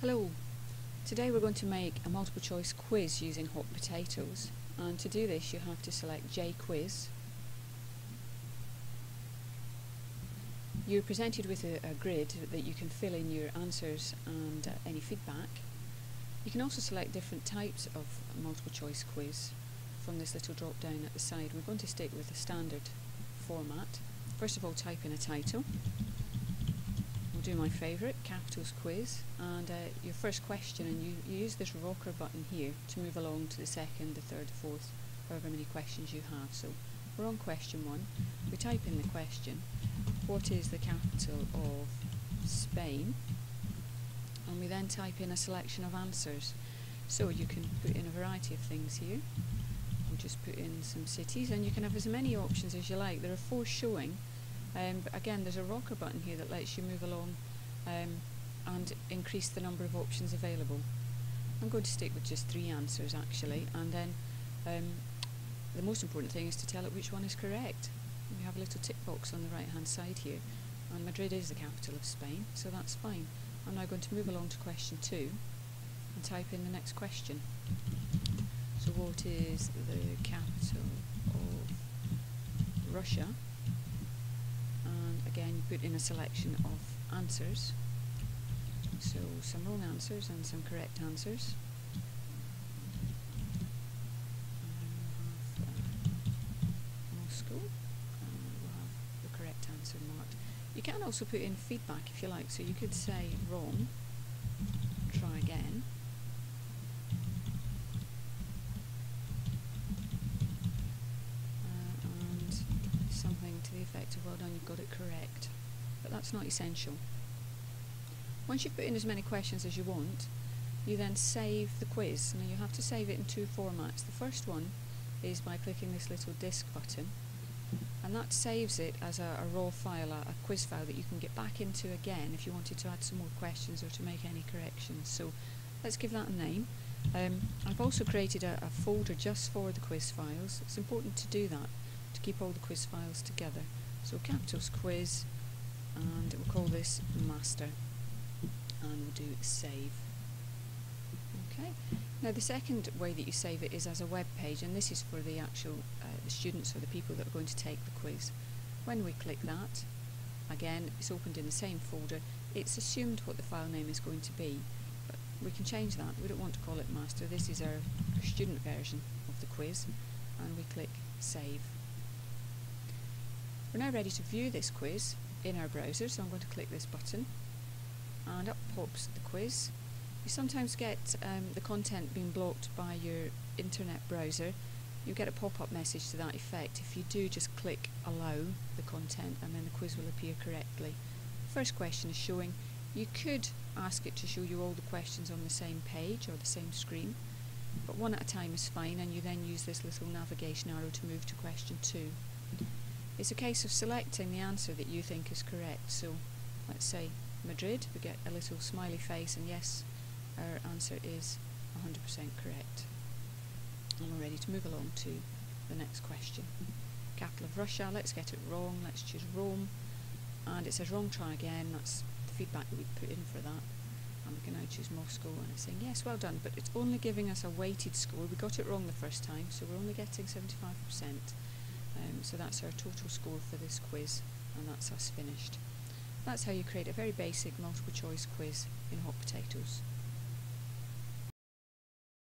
Hello, today we're going to make a multiple choice quiz using hot potatoes, and to do this you have to select Jquiz. You're presented with a grid that you can fill in your answers and any feedback. You can also select different types of multiple choice quiz from this little drop down at the side. We're going to stick with the standard format. First of all, type in a title. We'll do my favourite, Capitals Quiz, and your first question, and you use this rocker button here to move along to the second, the third, the fourth, however many questions you have. So we're on question 1. We type in the question, what is the capital of Spain? And we then type in a selection of answers. So you can put in a variety of things here. We'll just put in some cities, and you can have as many options as you like. There are 4 showing. But again, there's a rocker button here that lets you move along and increase the number of options available. I'm going to stick with just 3 answers actually, and then the most important thing is to tell it which one is correct. We have a little tick box on the right hand side here, and Madrid is the capital of Spain, so that's fine. I'm now going to move along to question 2 and type in the next question. So what is the capital of Russia? And again, you put in a selection of answers, so some wrong answers and some correct answers. And we'll have Moscow, and we'll have the correct answer marked. You can also put in feedback if you like, so you could say wrong, try again. Something to the effect of, well done, you've got it correct. But that's not essential. Once you've put in as many questions as you want, you then save the quiz. Now you have to save it in 2 formats. The first one is by clicking this little disk button, and that saves it as a raw file, a quiz file that you can get back into again if you wanted to add some more questions or to make any corrections. So let's give that a name. I've also created a folder just for the quiz files. It's important to do that, to keep all the quiz files together. So Capitals Quiz, and we'll call this Master, and we'll do Save. Okay. Now the second way that you save it is as a web page, and this is for the actual the students or the people that are going to take the quiz. When we click that, again it's opened in the same folder. It's assumed what the file name is going to be, but we can change that. We don't want to call it Master. This is our student version of the quiz, and we click Save. We're now ready to view this quiz in our browser, so I'm going to click this button, and up pops the quiz. You sometimes get the content being blocked by your internet browser. You get a pop-up message to that effect. If you do, just click Allow the content, and then the quiz will appear correctly. The first question is showing. You could ask it to show you all the questions on the same page or the same screen, but one at a time is fine, and you then use this little navigation arrow to move to question 2. It's a case of selecting the answer that you think is correct. So let's say Madrid, we get a little smiley face, and yes, our answer is 100% correct. And we're ready to move along to the next question. Capital of Russia, let's get it wrong, let's choose Rome, and it says wrong, try again. That's the feedback that we put in for that. And we can now choose Moscow, and it's saying yes, well done, but it's only giving us a weighted score. We got it wrong the first time, so we're only getting 75%. So that's our total score for this quiz, and that's us finished. That's how you create a very basic multiple choice quiz in Hot Potatoes.